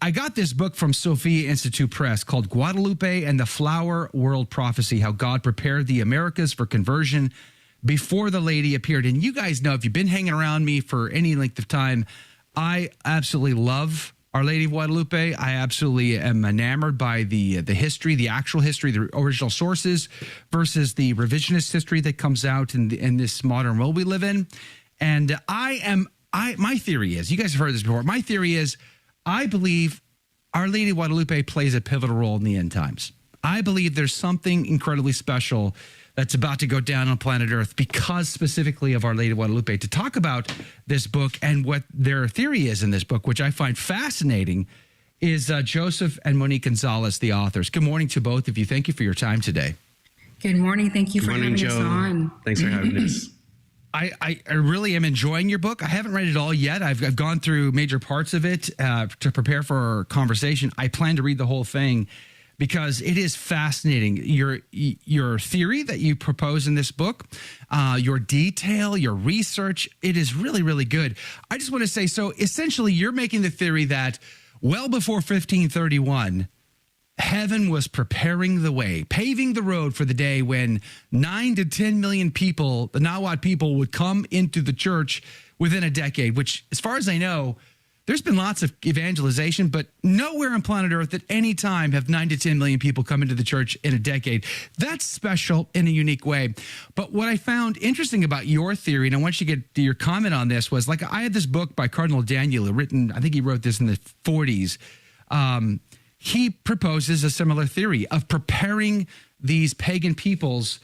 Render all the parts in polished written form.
I got this book from Sophia Institute Press called Guadalupe and the Flower World Prophecy, How God Prepared the Americas for Conversion Before the Lady Appeared. And you guys know, if you've been hanging around me for any length of time, I absolutely love Our Lady of Guadalupe. I absolutely am enamored by the history, the actual history, the original sources versus the revisionist history that comes out in this modern world we live in. And my theory is, you guys have heard this before, my theory is, I believe Our Lady of Guadalupe plays a pivotal role in the end times. I believe there's something incredibly special that's about to go down on planet Earth because specifically of Our Lady of Guadalupe. To talk about this book and what their theory is in this book, which I find fascinating, is Joseph and Monique Gonzalez, the authors. Good morning to both of you. Thank you for your time today. Good morning. Thank you for having us on. Thanks for having us. I really am enjoying your book. I haven't read it all yet. I've gone through major parts of it to prepare for our conversation. I plan to read the whole thing because it is fascinating. Your theory that you propose in this book, your detail, your research, it is really, really good. I just want to say, so essentially you're making the theory that well before 1531, heaven was preparing the way, paving the road for the day when 9 to 10 million people, the Nahuatl people, would come into the church within a decade, which, as far as I know, there's been lots of evangelization, but nowhere on planet Earth at any time have 9 to 10 million people come into the church in a decade. That's special in a unique way. But what I found interesting about your theory, and I want you to get your comment on this, was like I had this book by Cardinal Daniel, written, I think he wrote this in the 40s. He proposes a similar theory of preparing these pagan peoples,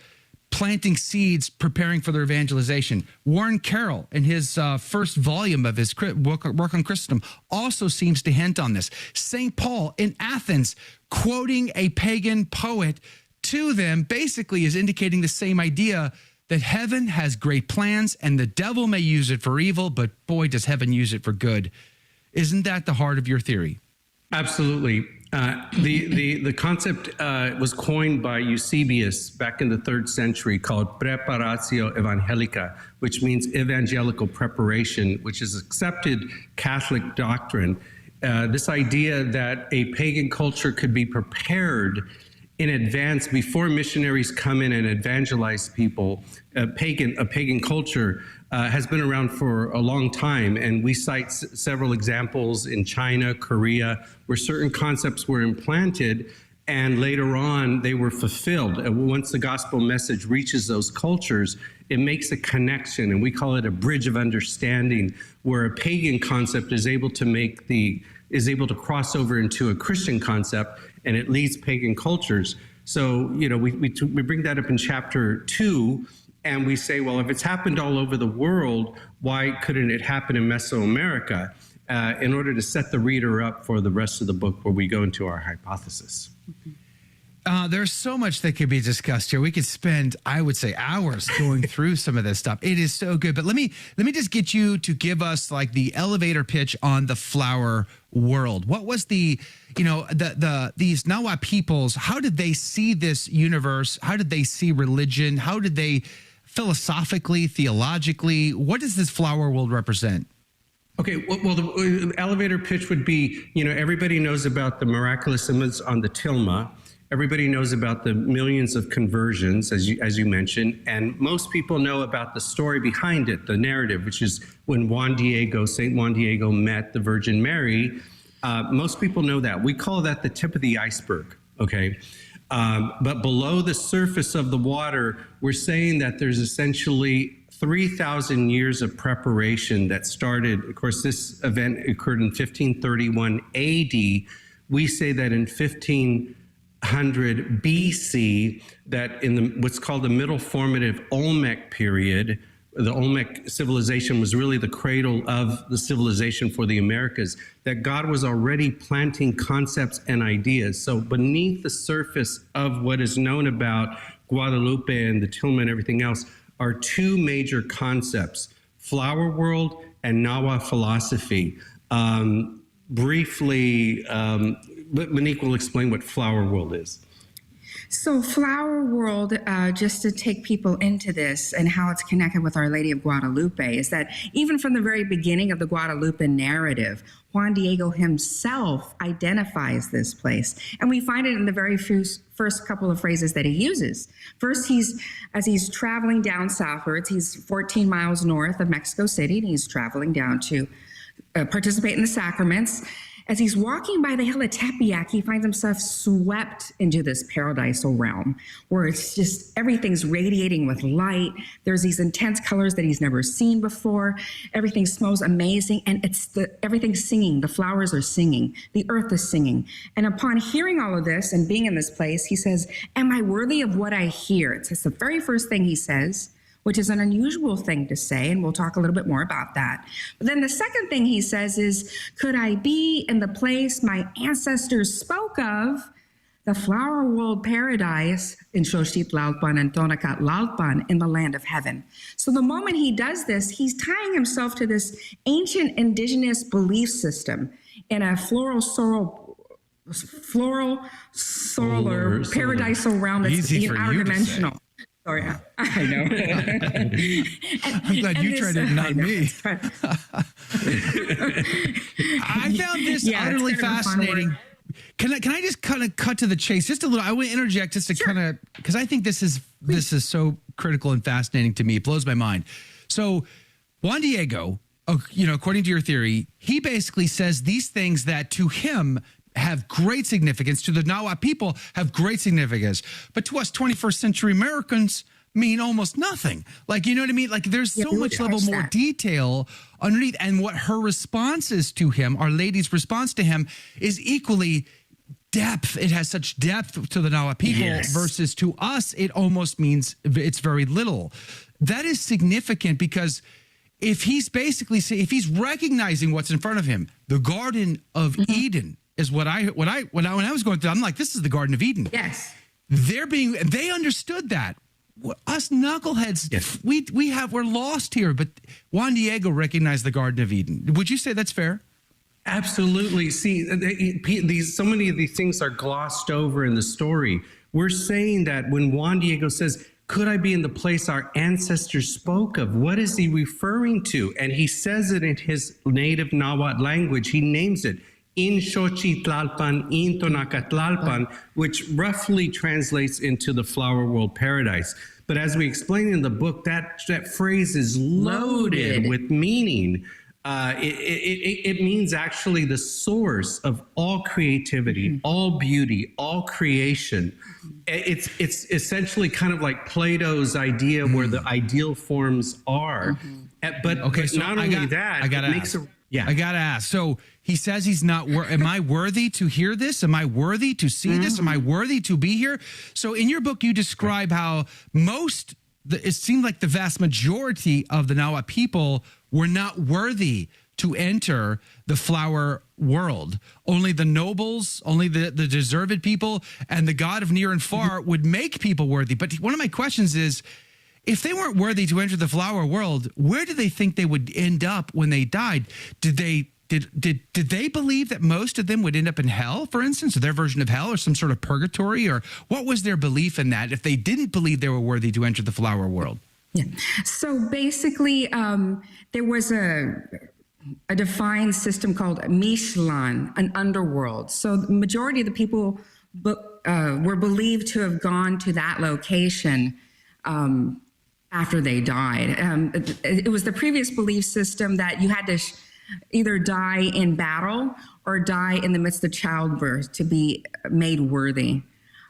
planting seeds, preparing for their evangelization. Warren Carroll, in his first volume of his work on Christendom, also seems to hint on this. St. Paul in Athens, quoting a pagan poet to them, basically is indicating the same idea, that heaven has great plans and the devil may use it for evil, but boy, does heaven use it for good. Isn't that the heart of your theory? Absolutely. The concept was coined by Eusebius back in the 3rd century, called Preparatio Evangelica, which means evangelical preparation, which is accepted Catholic doctrine. This idea that a pagan culture could be prepared in advance before missionaries come in and evangelize people. A pagan culture has been around for a long time, and we cite several examples in China, Korea, where certain concepts were implanted and later on they were fulfilled. Once the gospel message reaches those cultures, it makes a connection, and we call it a bridge of understanding, where a pagan concept is able to cross over into a Christian concept, and it leads pagan cultures. So, we bring that up in chapter 2, and we say, well, if it's happened all over the world, why couldn't it happen in Mesoamerica? In order to set the reader up for the rest of the book, where we go into our hypothesis. There's so much that could be discussed here. We could spend, I would say, hours going through some of this stuff. It is so good. But let me just get you to give us like the elevator pitch on the flower world. What was these Nahuatl peoples, how did they see this universe? How did they see religion? How did they philosophically, theologically, what does this flower world represent? Okay, well, the elevator pitch would be, everybody knows about the miraculous images on the tilma. Everybody knows about the millions of conversions, as you mentioned, and most people know about the story behind it, the narrative, which is when St. Juan Diego met the Virgin Mary. Most people know that. We call that the tip of the iceberg, okay? But below the surface of the water, we're saying that there's essentially 3,000 years of preparation that started. Of course, this event occurred in 1531 AD. We say that in 1500 BC, that in what's called the Middle Formative Olmec period, the Olmec civilization was really the cradle of the civilization for the Americas, that God was already planting concepts and ideas. So beneath the surface of what is known about Guadalupe and the tilma and everything else are two major concepts, flower world and Nahuatl philosophy. Briefly, Monique will explain what flower world is. So Flower World, just to take people into this and how it's connected with Our Lady of Guadalupe, is that even from the very beginning of the Guadalupe narrative, Juan Diego himself identifies this place. And we find it in the very first couple of phrases that he uses. First, as he's traveling down southwards, he's 14 miles north of Mexico City, and he's traveling down to participate in the sacraments. As he's walking by the hill of Tepeyac, he finds himself swept into this paradisal realm where it's just everything's radiating with light. There's these intense colors that he's never seen before. Everything smells amazing, and everything's singing. The flowers are singing. The earth is singing. And upon hearing all of this and being in this place, he says, "Am I worthy of what I hear?" It's the very first thing he says, which is an unusual thing to say, and we'll talk a little bit more about that. But then the second thing he says is, "Could I be in the place my ancestors spoke of, the flower world paradise in Xochitlalpan and Tonacatlalpan in the land of heaven?" So the moment he does this, he's tying himself to this ancient indigenous belief system in a floral solar paradisal realm that's outer-dimensional. Sorry, I know. I'm glad you tried it, not me. I found this utterly fascinating. Can I just kind of cut to the chase just a little? I want to interject just to kind of, because I think this is so critical and fascinating to me. It blows my mind. So Juan Diego, according to your theory, he basically says these things that to him have great significance, to the Nahuatl people have great significance, but to us 21st century Americans mean almost nothing. Like, you know what I mean? Like, there's so much level more detail underneath, and what her response is to him, Our Lady's response to him, is equally depth. It has such depth to the Nahuatl people versus to us, it almost means it's very little. That is significant because if he's recognizing what's in front of him, the Garden of Eden is when I was going through, I'm like, this is the Garden of Eden. Yes. They understood that. Us knuckleheads, we're lost here, but Juan Diego recognized the Garden of Eden. Would you say that's fair? Absolutely. See, so many of these things are glossed over in the story. We're saying that when Juan Diego says, "Could I be in the place our ancestors spoke of?" What is he referring to? And he says it in his native Nahuatl language. He names it in Xochitlalpan, in Tonacatlalpan, which roughly translates into the flower world paradise. But as we explain in the book, that phrase is loaded with meaning. It means actually the source of all creativity, all beauty, all creation. It's essentially kind of like Plato's idea where the ideal forms are. But not only that, I gotta ask. So he says he's not. Am I worthy to hear this? Am I worthy to see this? Am I worthy to be here? So in your book, you describe how it seemed like the vast majority of the Nahuatl people were not worthy to enter the flower world. Only the nobles, only the deserved people, and the God of near and far would make people worthy. But one of my questions is, if they weren't worthy to enter the flower world, where did they think they would end up when they died? Did they believe that most of them would end up in hell, for instance, or their version of hell, or some sort of purgatory? Or what was their belief in that if they didn't believe they were worthy to enter the flower world? Yeah. So basically, there was a defined system called Mishlan, an underworld. So the majority of the people were believed to have gone to that location after they died. It was the previous belief system that you had to either die in battle or die in the midst of childbirth to be made worthy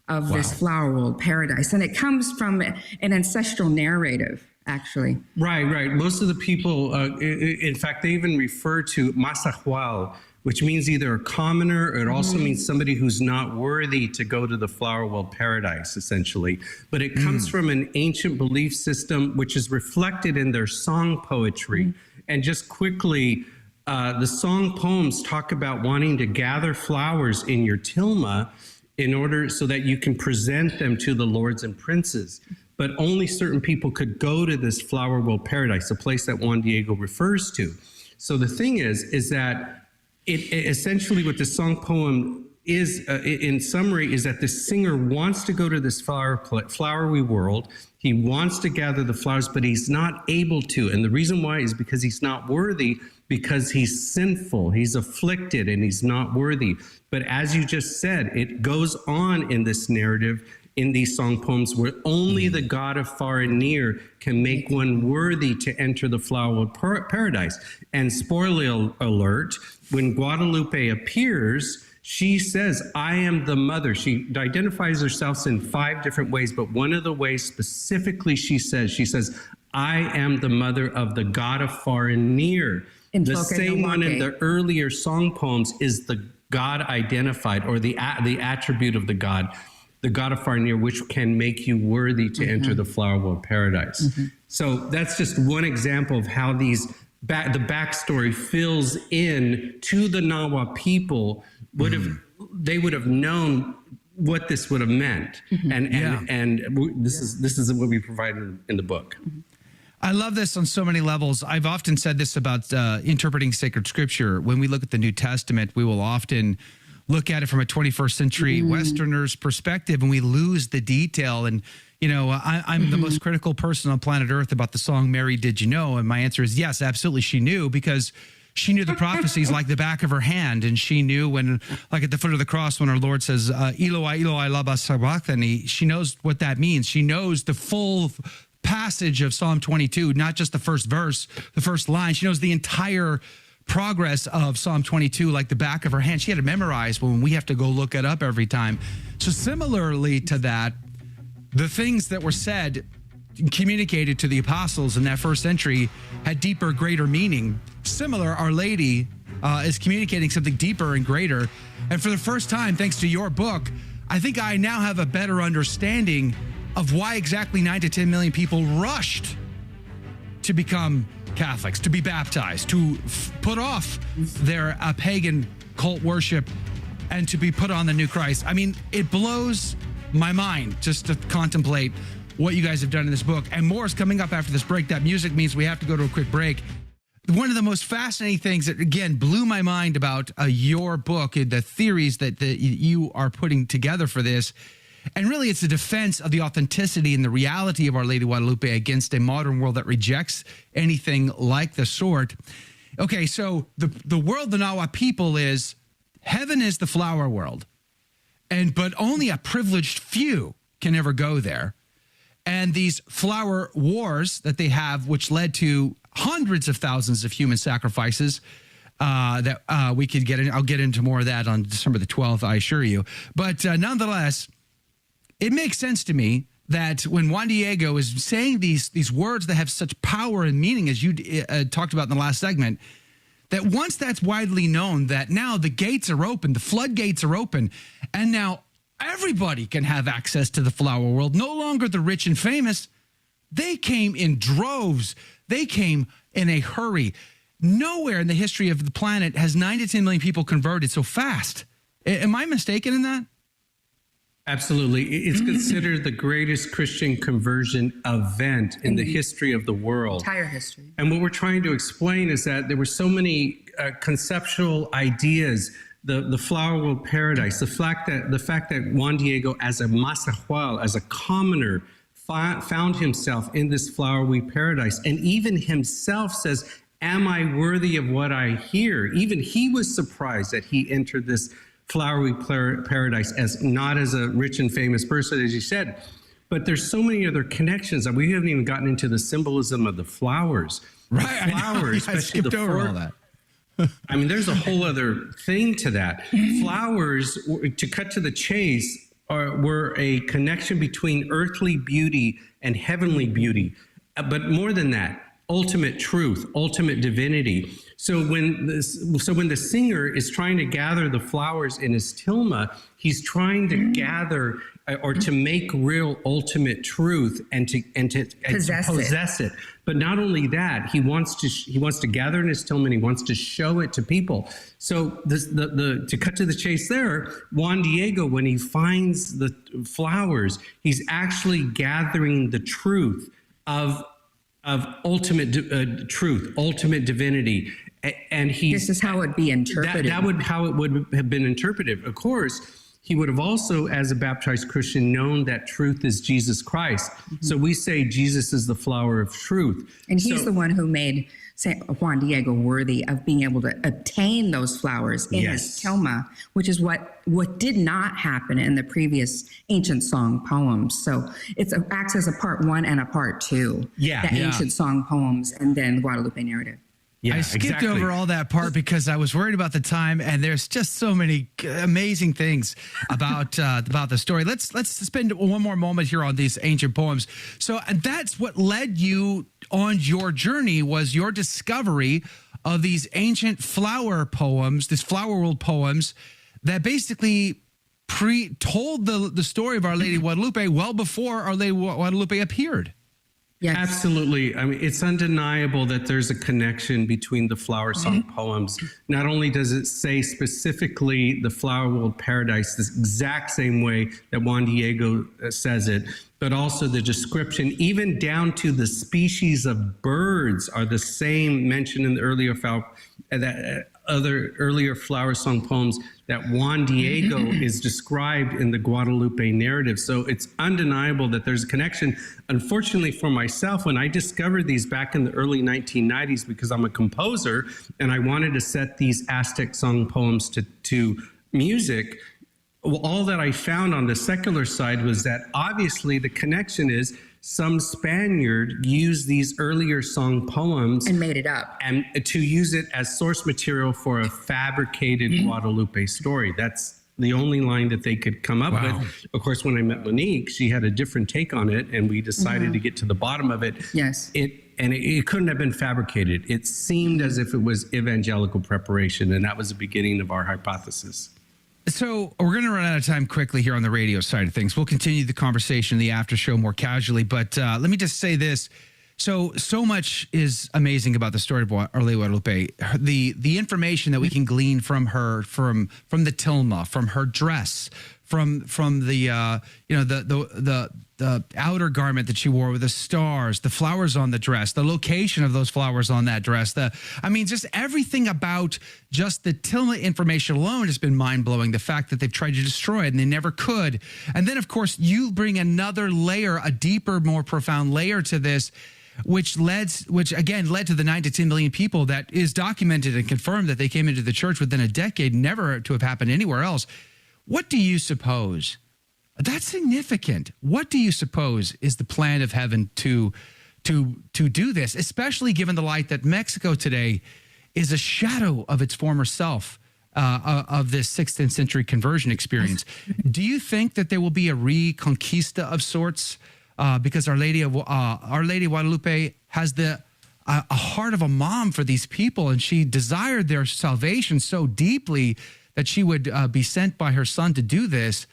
of this flower world paradise. And it comes from an ancestral narrative, actually. Right. Most of the people, in fact, they even refer to Masahual, which means either a commoner, or it also means somebody who's not worthy to go to the flower world paradise, essentially. But it comes from an ancient belief system, which is reflected in their song poetry. And just quickly, the song poems talk about wanting to gather flowers in your tilma in order so that you can present them to the lords and princes. But only certain people could go to this flower world paradise, a place that Juan Diego refers to. So the thing is that it essentially what the song poem is, in summary, is that the singer wants to go to this flowery world. He wants to gather the flowers, but he's not able to. And the reason why is because he's not worthy, because he's sinful, he's afflicted, and he's not worthy. But as you just said, it goes on in this narrative, in these song poems, where only the God of far and near can make one worthy to enter the flower of paradise. And spoiler alert, when Guadalupe appears, she says, I am the mother. She identifies herself in 5 different ways, but one of the ways specifically she says, I am the mother of the God of far and near. The same one in the earlier song poems is the God identified, or the attribute of the God of far and near, which can make you worthy to enter the flower of paradise. So that's just one example of how the backstory fills in to the Nahua people. They would have known what this would have meant, and this is what we provided in the book. I love this on so many levels. I've often said this about interpreting sacred scripture. When we look at the New Testament, we will often look at it from a 21st century Westerner's perspective, and we lose the detail. And, you know, I'm the most critical person on planet Earth about the song, Mary, Did You Know? And my answer is yes, absolutely. She knew, because she knew the prophecies like the back of her hand. And she knew when, like at the foot of the cross, when our Lord says, Eloi, Eloi, lama sabachthani, she knows what that means. She knows the full passage of Psalm 22, not just the first verse, the first line. She knows the entire progress of Psalm 22 like the back of her hand. She had to memorize when we have to go look it up every time. So similarly to that, the things that were said, communicated to the apostles in that first century had deeper, greater meaning. Similar, Our Lady is communicating something deeper and greater. And for the first time, thanks to your book, I think I now have a better understanding of why exactly 9 to 10 million people rushed to become Catholics, to be baptized, to put off their pagan cult worship and to be put on the new Christ. I mean, it blows my mind just to contemplate what you guys have done in this book. And more is coming up after this break. That music means we have to go to a quick break. One of the most fascinating things that, again, blew my mind about your book and the theories that you are putting together for this, and really it's a defense of the authenticity and the reality of Our Lady of Guadalupe against a modern world that rejects anything like the sort. Okay, so the world the Nahua people is, heaven is the flower world, but only a privileged few can ever go there. And these flower wars that they have, which led to hundreds of thousands of human sacrifices, that we could get in. I'll get into more of that on December the 12th, I assure you. But nonetheless, it makes sense to me that when Juan Diego is saying these words that have such power and meaning, as you talked about in the last segment, that once that's widely known, that now the gates are open, the floodgates are open, and now everybody can have access to the flower world. No longer the rich and famous. They came in droves. They came in a hurry. Nowhere in the history of the planet has 9 to 10 million people converted so fast. Am I mistaken in that? Absolutely. It's considered the greatest Christian conversion event in the history of the world. Entire history. And what we're trying to explain is that there were so many conceptual ideas, the flower world paradise, the fact that Juan Diego, as a masahual, as a commoner, found himself in this flowery paradise, and even himself says, am I worthy of what I hear? Even he was surprised that he entered this flowery paradise not as a rich and famous person, as you said, but there's so many other connections that we haven't even gotten into the symbolism of the flowers. Right, the flowers, I skipped over all that. I mean, there's a whole other thing to that. Flowers, to cut to the chase, were a connection between earthly beauty and heavenly beauty. But more than that, ultimate truth, ultimate divinity. So when the singer is trying to gather the flowers in his tilma, he's trying to gather or to make real ultimate truth and to possess it. But not only that, he wants to gather in his tilma and he wants to show it to people. So to cut to the chase there, Juan Diego, when he finds the flowers, he's actually gathering the truth of ultimate truth, ultimate divinity. And this is how it'd be interpreted. That would how it would have been interpreted. Of course, he would have also, as a baptized Christian, known that truth is Jesus Christ. So we say Jesus is the flower of truth. And he's the one who made Juan Diego worthy of being able to obtain those flowers in his tilma, which is what did not happen in the previous ancient song poems. So it acts as a part one and a part two. The ancient song poems and then the Guadalupe narrative. I skipped over all that part because I was worried about the time, and there's just so many amazing things about the story. Let's spend one more moment here on these ancient poems. So that's what led you on your journey, was your discovery of these ancient flower poems, these flower world poems that basically told the story of Our Lady of Guadalupe well before Our Lady of Guadalupe appeared. Yes. Absolutely. I mean, it's undeniable that there's a connection between the flower song poems. Not only does it say specifically the flower world paradise, the exact same way that Juan Diego says it, but also the description, even down to the species of birds, are the same mentioned in the earlier flower song poems that Juan Diego is described in the Guadalupe narrative. So it's undeniable that there's a connection. Unfortunately for myself, when I discovered these back in the early 1990s, because I'm a composer and I wanted to set these Aztec song poems to music, all that I found on the secular side was that obviously the connection is some Spaniard used these earlier song poems and made it up, and to use it as source material for a fabricated Guadalupe story. That's the only line that they could come up with. Of course, when I met Monique, she had a different take on it, and we decided to get to the bottom of it. Yes. It couldn't have been fabricated. It seemed as if it was evangelical preparation, and that was the beginning of our hypothesis. So we're going to run out of time quickly here on the radio side of things. We'll continue the conversation in the after show more casually, but let me just say this. So much is amazing about the story of Our Lady of Guadalupe. The information that we can glean from her, from the tilma, from her dress, from the the outer garment that she wore with the stars, the flowers on the dress, the location of those flowers on that dress. Just everything about just the tilma information alone has been mind-blowing. The fact that they've tried to destroy it and they never could. And then, of course, you bring another layer, a deeper, more profound layer to this, which again led to the 9 to 10 million people that is documented and confirmed that they came into the church within a decade, never to have happened anywhere else. What do you suppose? That's significant. What do you suppose is the plan of heaven to do this, especially given the light that Mexico today is a shadow of its former self, of this 16th century conversion experience? Do you think that there will be a reconquista of sorts? Because Our Lady of Guadalupe has a heart of a mom for these people, and she desired their salvation so deeply that she would be sent by her son to do this.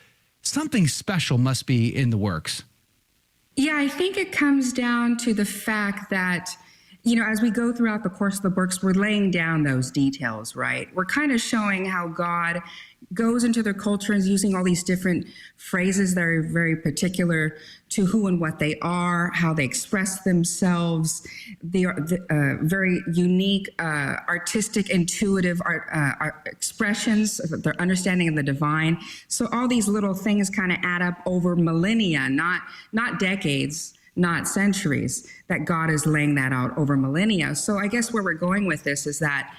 Something special must be in the works. Yeah, I think it comes down to the fact that, as we go throughout the course of the books, we're laying down those details, right? We're kind of showing how God goes into their culture and is using all these different phrases that are very particular to who and what they are, how they express themselves. They are very unique, artistic, intuitive expressions, their understanding of the divine. So all these little things kind of add up over millennia, not decades, not centuries, that God is laying that out over millennia. So I guess where we're going with this is that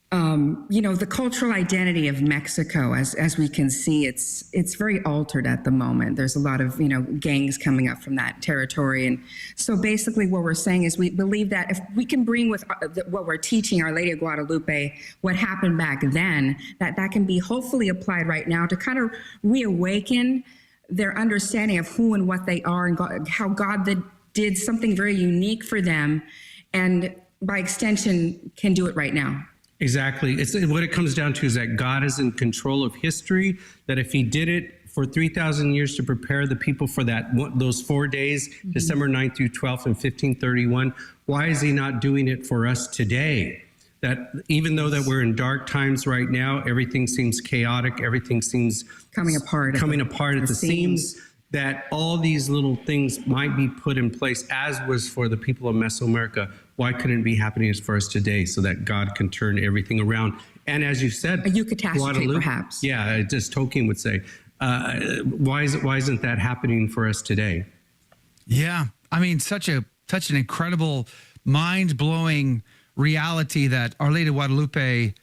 the cultural identity of Mexico, as we can see, it's very altered at the moment. There's a lot of, gangs coming up from that territory. And so basically what we're saying is we believe that if we can bring with what we're teaching Our Lady of Guadalupe, what happened back then, that can be hopefully applied right now to kind of reawaken their understanding of who and what they are, and how God did something very unique for them, and by extension can do it right now. Exactly. What it comes down to is that God is in control of history, that if he did it for 3,000 years to prepare the people for those 4 days, December 9th through 12th in 1531, why is he not doing it for us today? That even though that we're in dark times right now, everything seems chaotic, everything seems coming apart at the seams, that all these little things might be put in place, as was for the people of Mesoamerica. why couldn't it be happening for us today so that God can turn everything around? And as you said, a eucatastrophe, perhaps. Yeah, just Tolkien would say, why isn't that happening for us today? Yeah, I mean, such an incredible, mind-blowing reality that Our Lady of Guadalupe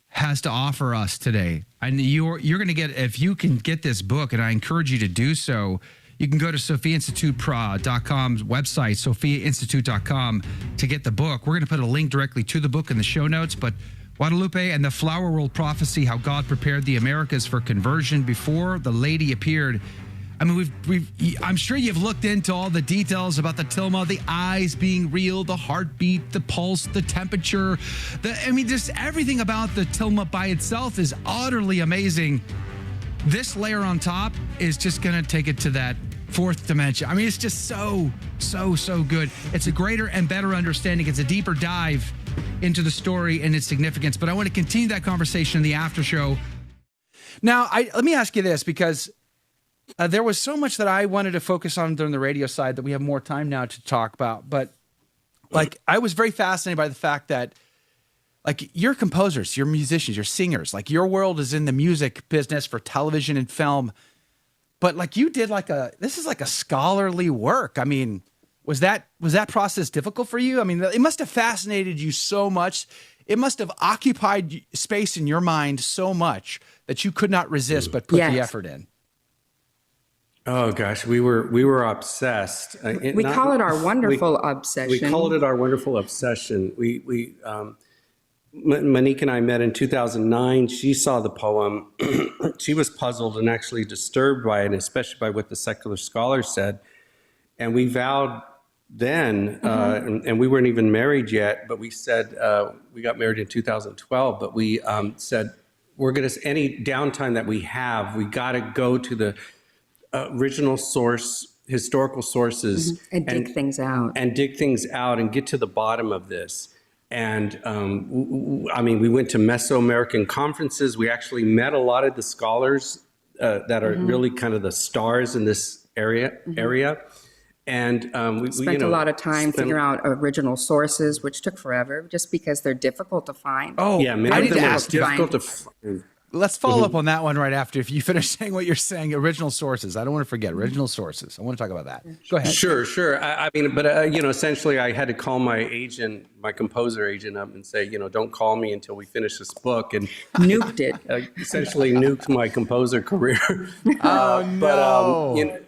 has to offer us today. And you're going to get, if you can get this book, and I encourage you to do so, you can go to sophiainstitute.com's website, sophiainstitute.com, to get the book. We're going to put a link directly to the book in the show notes, but Guadalupe and the Flower World Prophecy, How God Prepared the Americas for Conversion Before the Lady Appeared. I mean, I'm sure you've looked into all the details about the tilma, the eyes being real, the heartbeat, the pulse, the temperature. Just everything about the tilma by itself is utterly amazing. This layer on top is just going to take it to that fourth dimension. I mean, it's just so good. It's a greater and better understanding. It's a deeper dive into the story and its significance. But I want to continue that conversation in the after show. Now, let me ask you this, because there was so much that I wanted to focus on during the radio side that we have more time now to talk about. But like, I was very fascinated by the fact that, like, you're composers, you're musicians, you're singers. Like, your world is in the music business for television and film. But like, you did this is like a scholarly work. I mean, was that process difficult for you? I mean, it must have fascinated you so much. It must have occupied space in your mind so much that you could not resist but put the effort in. Oh gosh, we were obsessed. We call it our wonderful obsession. We called it our wonderful obsession. Monique and I met in 2009. She saw the poem. She was puzzled and actually disturbed by it, and especially by what the secular scholars said. And we vowed then, and we weren't even married yet, but we said, we got married in 2012, but we said, we're going to, any downtime that we have, we got to go to the original source, historical sources, and dig things out. And dig things out and get to the bottom of this. And we went to Mesoamerican conferences. We actually met a lot of the scholars that are really kind of the stars in this area. And we spent a lot of time figuring out original sources, which took forever, just because they're difficult to find. Oh, yeah, many of them are difficult to find. Let's follow up on that one right after, if you finish saying what you're saying. Original sources. I don't want to forget original sources. I want to talk about that. Go ahead. Sure. Essentially, I had to call my agent, my composer agent, up and say, don't call me until we finish this book, and nuked it. Essentially, nuked my composer career. No.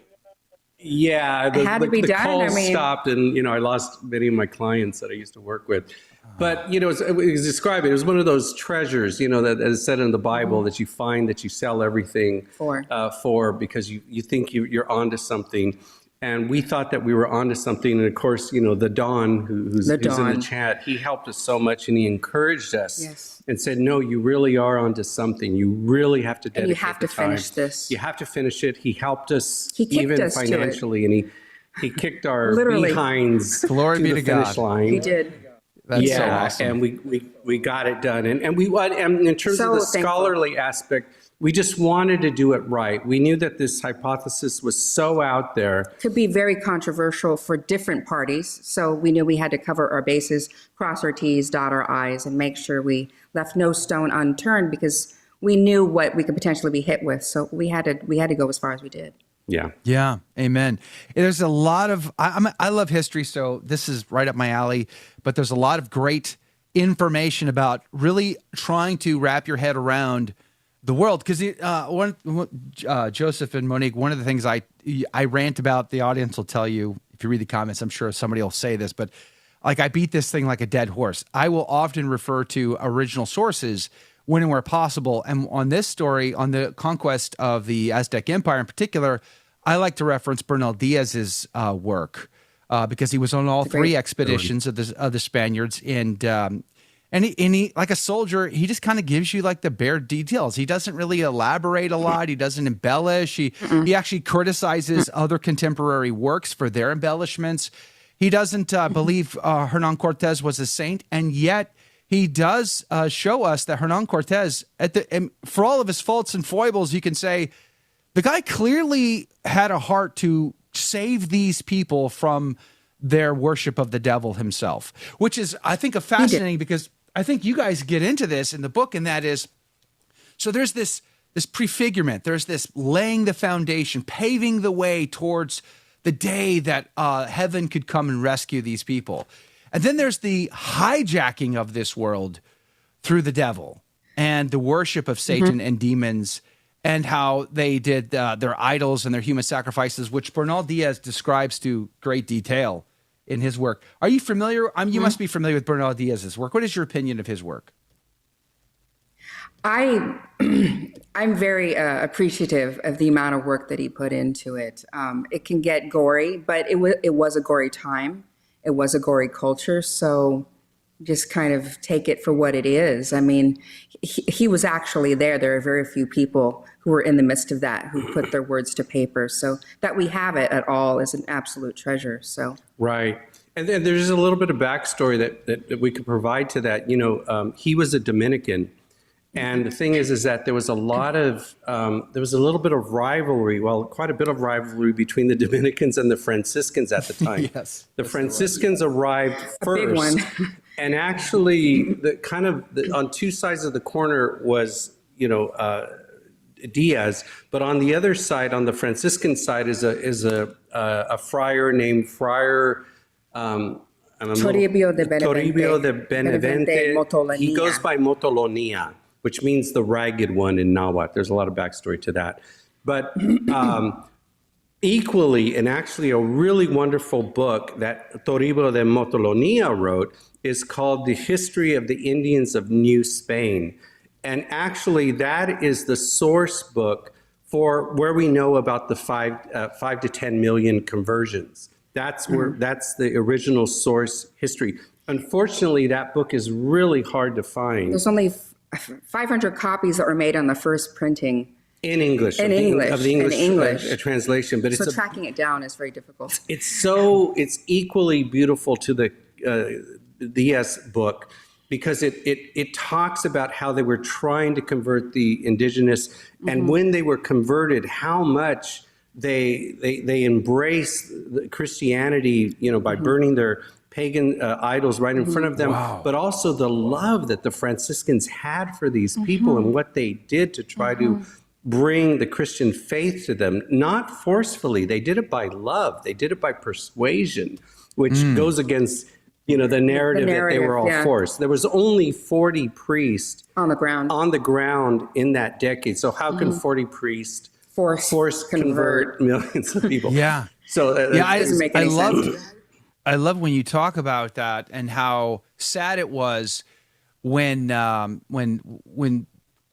Yeah, it had to be done. Calls stopped, and I lost many of my clients that I used to work with. But it was described. It was one of those treasures, that is said in the Bible, that you find that you sell everything for because you think you're onto something. And we thought that we were onto something. And of course, the Don, who's in the chat, he helped us so much, and he encouraged us and said, "No, you really are onto something. You really have to dedicate and you have to finish this. You have to finish it." He helped us, even us financially, and he kicked our behinds Glory to be the to finish God. line. He did. That's so awesome. And we got it done. And in terms of the scholarly aspect, we just wanted to do it right. We knew that this hypothesis was so out there. Could be very controversial for different parties. So we knew we had to cover our bases, cross our T's, dot our I's, and make sure we left no stone unturned, because we knew what we could potentially be hit with. So we had to go as far as we did. Yeah. Amen. There's a lot of, I love history, so this is right up my alley, but there's a lot of great information about really trying to wrap your head around the world. Because Joseph and Monique, one of the things I rant about, the audience will tell you, if you read the comments, I'm sure somebody will say this, but like, I beat this thing like a dead horse. I will often refer to original sources when and where possible. And on this story, on the conquest of the Aztec Empire in particular, I like to reference Bernal Diaz's work because he was on all three expeditions of the Spaniards. And he, like a soldier, he just kind of gives you like the bare details. He doesn't really elaborate a lot. He doesn't embellish. He actually criticizes other contemporary works for their embellishments. He doesn't believe Hernan Cortez was a saint, and yet he does show us that Hernan Cortez, for all of his faults and foibles, you can say the guy clearly had a heart to save these people from their worship of the devil himself, which is, I think, a fascinating, because I think you guys get into this in the book, and that is, so there's this prefigurement, there's this laying the foundation, paving the way towards the day that heaven could come and rescue these people. And then there's the hijacking of this world through the devil and the worship of Satan and demons, and how they did their idols and their human sacrifices, which Bernal Diaz describes to great detail in his work. Are you familiar? You must be familiar with Bernal Diaz's work. What is your opinion of his work? I'm very appreciative of the amount of work that he put into it. It can get gory, but it was a gory time. It was a gory culture. So just kind of take it for what it is. I mean, he was actually there. There are very few people who were in the midst of that, who put their words to paper. So that we have it at all is an absolute treasure. So right. And then there's a little bit of backstory that we could provide to that. You know, he was a Dominican. And the thing is that there was a little bit of rivalry, quite a bit of rivalry between the Dominicans and the Franciscans at the time. Yes. The Franciscans arrived first. A big one. And actually, on two sides of the corner was, Diaz, but on the other side, on the Franciscan side, is a friar named Friar Toribio de Benevente. He goes by Motolonia, which means the ragged one in Nahuatl. There's a lot of backstory to that. But equally, and actually a really wonderful book that Toribio de Motolonia wrote is called The History of the Indians of New Spain. And actually, that is the source book for where we know about the 5 to 10 million conversions. That's the original source history. Unfortunately, that book is really hard to find. There's only 500 copies that were made on the first printing. In English. Of the English translation. But so tracking it down is very difficult. It's equally beautiful to the Diaz book, because it talks about how they were trying to convert the indigenous, and when they were converted, how much they embraced Christianity, by burning their pagan idols right in front of them, but also the love that the Franciscans had for these people and what they did to try to bring the Christian faith to them, not forcefully. They did it by love. They did it by persuasion, which goes against the narrative that they were all forced. There was only 40 priests on the ground in that decade. So how can 40 priests force convert millions of people? Yeah. So I love when you talk about that, and how sad it was when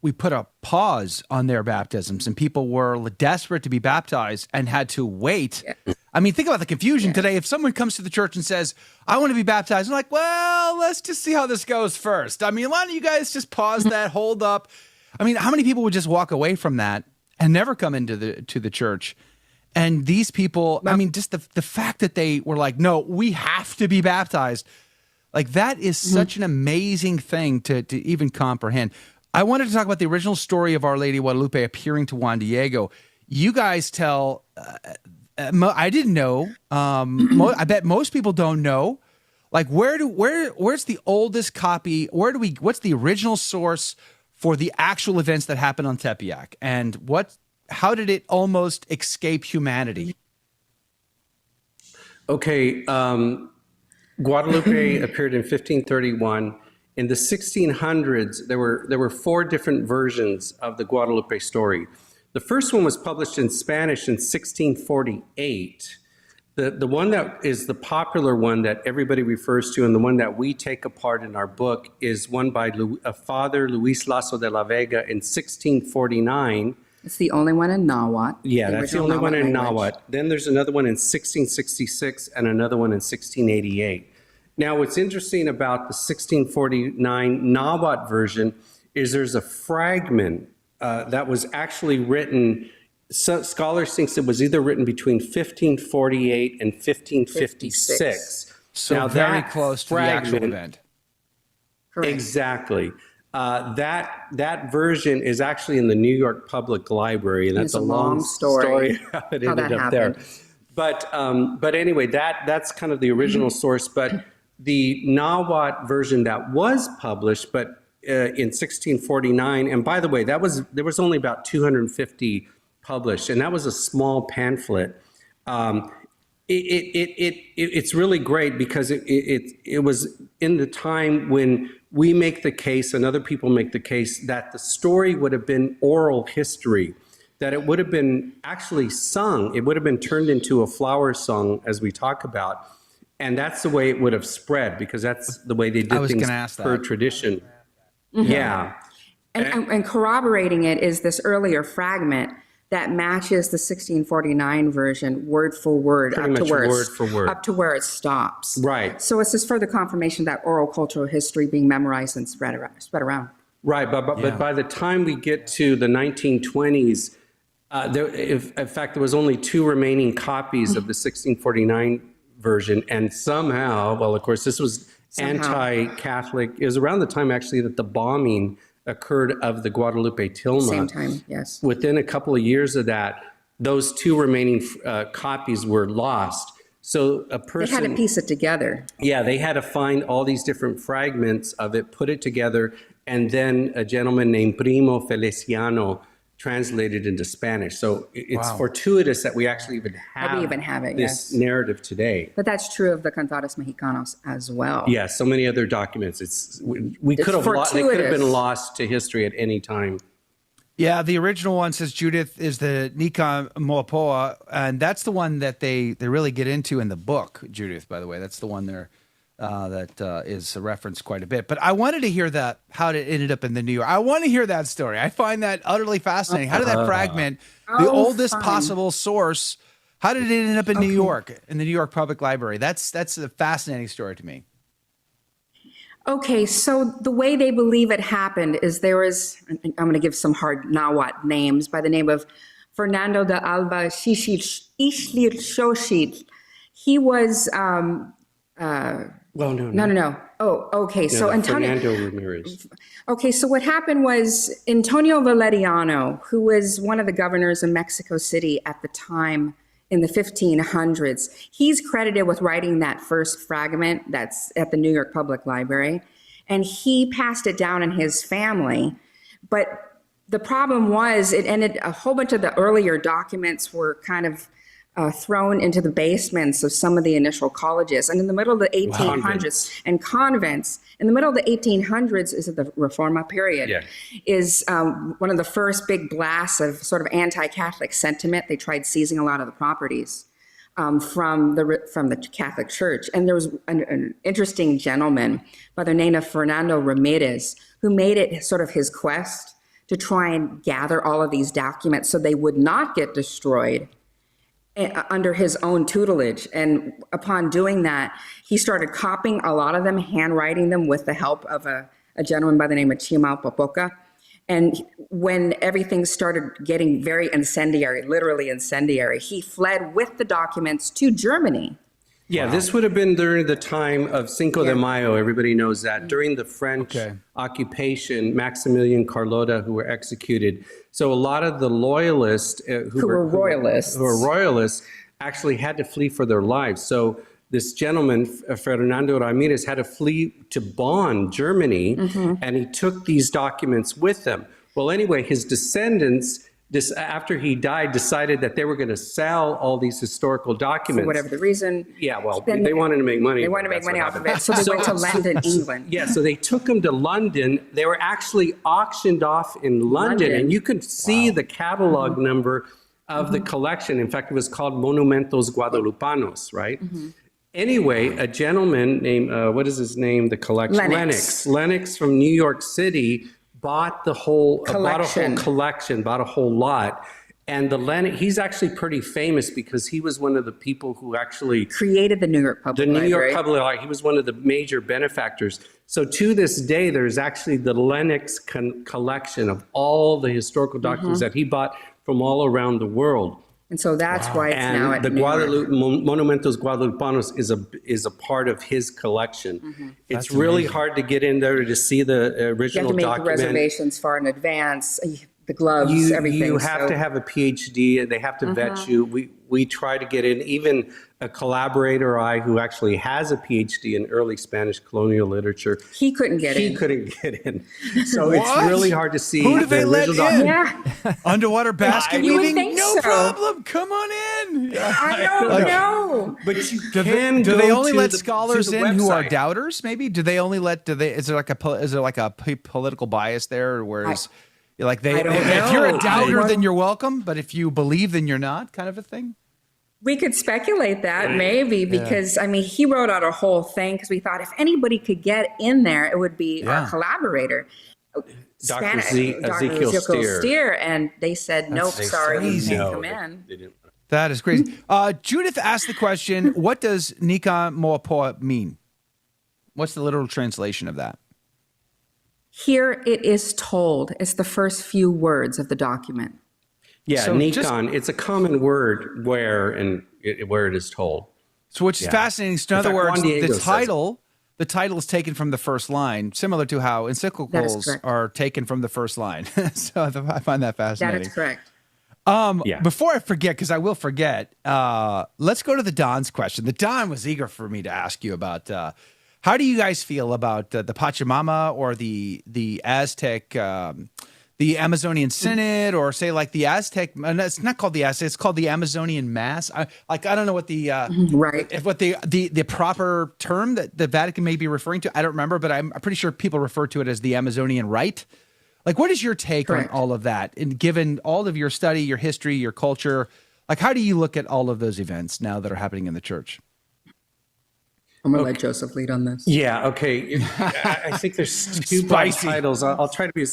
we put a pause on their baptisms and people were desperate to be baptized and had to wait. Yeah. I mean, think about the confusion today. If someone comes to the church and says, I want to be baptized, I'm like, well, let's just see how this goes first. I mean, why don't you guys just pause that, hold up? I mean, how many people would just walk away from that and never come into the church? And these people, I mean, just the fact that they were like, no, we have to be baptized. Like, that is such an amazing thing to even comprehend. I wanted to talk about the original story of Our Lady of Guadalupe appearing to Juan Diego. You guys tell, I didn't know. I bet most people don't know. Like, where's the oldest copy? What's the original source for the actual events that happened on Tepeyac? And how did it almost escape humanity? Okay, Guadalupe appeared in 1531. In the 1600s, there were 4 different versions of the Guadalupe story. The first one was published in Spanish in 1648. The one that is the popular one that everybody refers to, and the one that we take apart in our book, is one by Father Luis Lasso de la Vega in 1649. It's the only one in Nahuatl. Yeah, that's the only one in Nahuatl. Then there's another one in 1666 and another one in 1688. Now, what's interesting about the 1649 Nahuatl version is there's a fragment that was actually written. Some scholars think it was either written between 1548 and 1556. So now, very close to the actual event. Correct. Exactly. That version is actually in the New York Public Library, and that's a long story how it ended up there. But anyway, that's kind of the original source. But the Nahuatl version that was published, but in 1649, and by the way, there was only about 250 published, and that was a small pamphlet. It's really great because it was in the time when we make the case and other people make the case that the story would have been oral history, that it would have been actually sung. It would have been turned into a flower song, as we talk about. And that's the way it would have spread, because that's the way they did things per tradition. Mm-hmm. Yeah. And corroborating it is this earlier fragment that matches the 1649 version word for word, Pretty much word for word. Up to where it stops. Right. So it's just further confirmation that oral cultural history being memorized and spread around. Right, but by the time we get to the 1920s, in fact, there was only 2 remaining copies of the 1649 version, and somehow, well, of course, this was anti-Catholic. It was around the time, actually, that the bombing occurred of the Guadalupe tilma. Same time, yes. Within a couple of years of that, those 2 remaining copies were lost. So a person... They had to piece it together. Yeah, they had to find all these different fragments of it, put it together, and then a gentleman named Primo Feliciano translated into Spanish. So it's fortuitous that we actually even have this narrative today. But that's true of the Cantares Mexicanos as well. Yeah, so many other documents. They could have been lost to history at any time. Yeah, the original one says Judith is the Nika Moapoa, and that's the one that they really get into in the book, Judith, by the way. That's the one there that is referenced quite a bit. But I wanted to hear how it ended up in the New York. I want to hear that story. I find that utterly fascinating. How did that fragment, the oldest possible source, how did it end up in New York, in the New York Public Library? That's a fascinating story to me. Okay, so the way they believe it happened is there was, I'm going to give some hard Nahuatl names, by the name of Fernando de Alba Ixtlilxochitl. He was... No. Oh, okay. So Fernando Ramirez. Okay, so what happened was Antonio Valeriano, who was one of the governors of Mexico City at the time in the 1500s, he's credited with writing that first fragment that's at the New York Public Library, and he passed it down in his family. But the problem was it ended, a whole bunch of the earlier documents were kind of thrown into the basements of some of the initial colleges. And in the middle of the 1800s, and convents, in the middle of the 1800s is the Reforma period, is one of the first big blasts of sort of anti-Catholic sentiment. They tried seizing a lot of the properties from the Catholic Church. And there was an interesting gentleman by the name of Fernando Ramirez who made it sort of his quest to try and gather all of these documents so they would not get destroyed under his own tutelage. And upon doing that, he started copying a lot of them, handwriting them with the help of a gentleman by the name of Chimalpopoca. And when everything started getting very incendiary, literally incendiary, he fled with the documents to Germany. Yeah, this would have been during the time of Cinco de Mayo. Everybody knows that. During the French occupation, Maximilian Carlota, who were executed. So a lot of the loyalists who were royalists actually had to flee for their lives. So this gentleman, Fernando Ramirez, had to flee to Bonn, Germany, and he took these documents with him. Well, anyway, his descendants, after he died, decided that they were going to sell all these historical documents. For whatever the reason. Yeah, well, they wanted to make money. They wanted to make money off of it. So they went to London, England. Yeah, so they took them to London. They were actually auctioned off in London. And you could see the catalog number of the collection. In fact, it was called Monumentos Guadalupanos, right? Anyway, a gentleman named, what is his name? The collection? Lennox from New York City bought the whole collection, bought a whole lot. And he's actually pretty famous because he was one of the people who actually created the New York Public Library. New York Public Library. He was one of the major benefactors. So to this day, there's actually the Lennox collection of all the historical documents that he bought from all around the world. And so that's why it's now at the New York. Monumentos Guadalupanos is a part of his collection. It's really hard to get in there to see the original document. You have to make reservations far in advance. the gloves, everything. You have to have a PhD, and they have to vet you. We try to get in. Even a collaborator who actually has a PhD in early Spanish colonial literature. He couldn't get in. He couldn't get in. So it's really hard to see. Who do they let in? Yeah. Underwater basket You would weaving? think No so. problem. Come on in. I don't know. But you Do can they go only to let the- scholars to the in who are website. doubters? Maybe is there like a political bias there? Whereas, like I don't if you're a know. doubter, then you're welcome, but if you believe, then you're not, kind of a thing. We could speculate that maybe because, I mean, he wrote out a whole thing because we thought if anybody could get in there, it would be our collaborator. Dr. Dr. Ezekiel Steer. And they said, nope, sorry, you crazy. can't come in. They didn't. That is crazy. Judith asked the question, what does Nika Moapoa mean? What's the literal translation of that? Here it is told. It's the first few words of the document. Yeah, So Nikon. It's a common word where it is told. So which is fascinating. So in other fact, words, Juan Diego the says title is taken from the first line, similar to how encyclicals correct. are taken from the first line. So I find that fascinating. That is correct. Before I forget, because I will forget, let's go to the Don's question. The Don was eager for me to ask you about how do you guys feel about the Pachamama or the Aztec, the Amazonian Synod, or say like the Aztec? It's not called the Aztec; it's called the Amazonian Mass. I don't know what the Right. what the proper term that the Vatican may be referring to. I don't remember, but I'm pretty sure people refer to it as the Amazonian Rite. Like, what is your take Correct. on all of that? And given all of your study, your history, your culture, like, how do you look at all of those events now that are happening in the church? I'm going to let Joseph lead on this. Yeah. Okay. I think there's two broad Spicy. titles. I'll try to be.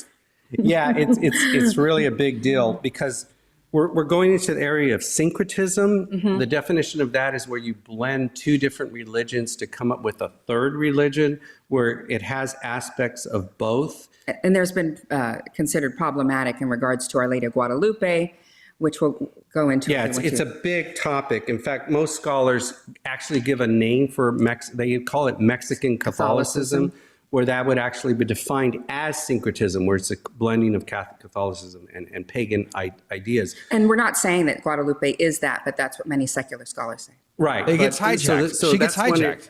Yeah, it's really a big deal because we're going into the area of syncretism. The definition of that is where you blend two different religions to come up with a third religion where it has aspects of both. And there's been considered problematic in regards to Our Lady of Guadalupe, which we'll go into. Yeah, it's a big topic. In fact, most scholars actually give a name for they call it Mexican Catholicism, where that would actually be defined as syncretism, where it's a blending of Catholic Catholicism and pagan ideas. And we're not saying that Guadalupe is that, but that's what many secular scholars say. Right. It gets but- hijacked. She gets that's when hijacked.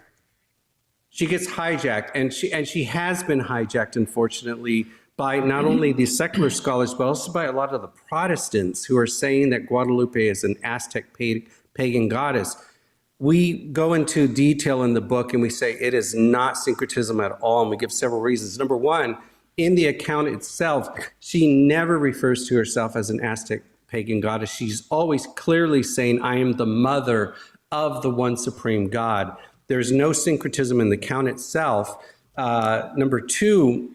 She gets hijacked, and she has been hijacked, unfortunately, by not only the secular scholars, but also by a lot of the Protestants who are saying that Guadalupe is an Aztec pagan goddess. We go into detail in the book and we say it is not syncretism at all, and we give several reasons. Number one, in the account itself, she never refers to herself as an Aztec pagan goddess. She's always clearly saying, I am the mother of the one supreme God. There's no syncretism in the account itself. Number two,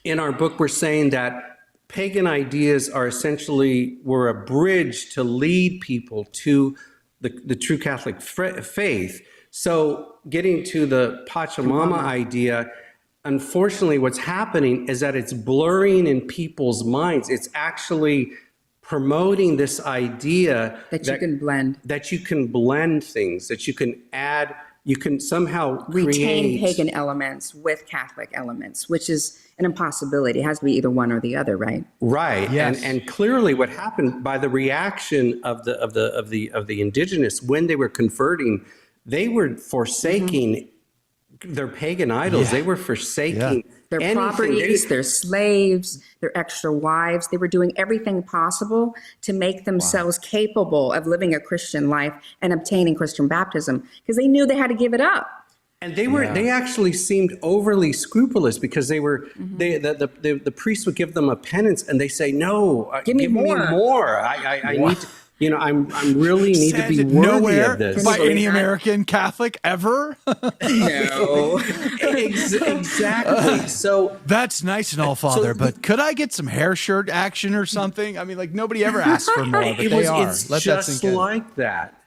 in our book, we're saying that pagan ideas were a bridge to lead people to the true Catholic faith. So getting to the Pachamama idea, unfortunately, what's happening is that it's blurring in people's minds. It's actually promoting this idea That you can blend. that you can blend things, that you can add, you can somehow Retain create pagan elements with Catholic elements, which is an impossibility. It has to be either one or the other, right? Right. Yes. And clearly what happened by the reaction of the indigenous when they were converting, they were forsaking their pagan idols. They were forsaking Their anything. properties, their slaves, their extra wives. They were doing everything possible to make themselves capable of living a Christian life and obtaining Christian baptism because they knew they had to give it up. And they actually seemed overly scrupulous because they were the priest would give them a penance and they say, no, Give me more. I need to, I'm really need to be worthy nowhere of this. by any American Catholic ever. No. Exactly. So That's nice and all, Father, but could I get some hair shirt action or something? I mean, like, nobody ever asks for more, but they are. it's Let that just sink in. like that.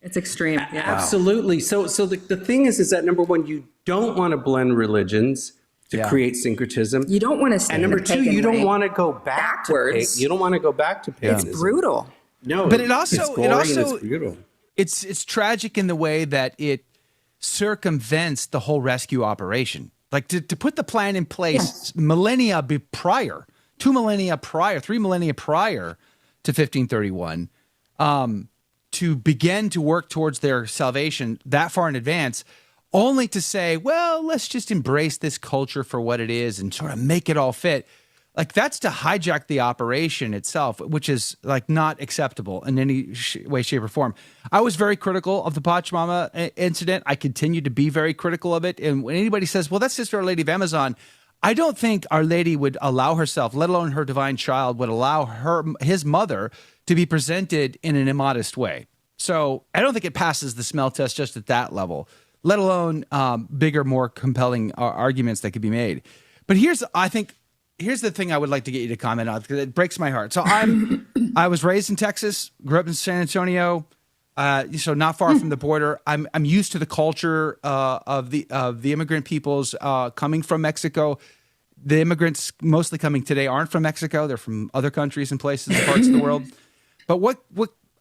It's extreme. Yeah. Absolutely. So the thing is that number one, you don't want to blend religions to create syncretism. You don't want to stay And number the two, pagan you don't way. want to go back backwards. you don't want to go back to paganism. It's brutal. No, But it it's also- gory it and also- it's brutal. It's tragic in the way that it circumvents the whole rescue operation. Like to put the plan in place millennia prior 3 millennia prior to 1531, to begin to work towards their salvation that far in advance, only to say, well, let's just embrace this culture for what it is and sort of make it all fit. Like, that's to hijack the operation itself, which is like not acceptable in any way, shape, or form. I was very critical of the Pachamama incident. I continue to be very critical of it. And when anybody says, well, that's just Our Lady of Amazon, I don't think Our Lady would allow herself, let alone her divine child, would allow his mother to be presented in an immodest way. So I don't think it passes the smell test just at that level, let alone bigger, more compelling arguments that could be made. But here's the thing I would like to get you to comment on, because it breaks my heart. So I was raised in Texas, grew up in San Antonio, so not far from the border. I'm used to the culture of the immigrant peoples coming from Mexico. The immigrants mostly coming today aren't from Mexico; they're from other countries and places, parts of the world. But what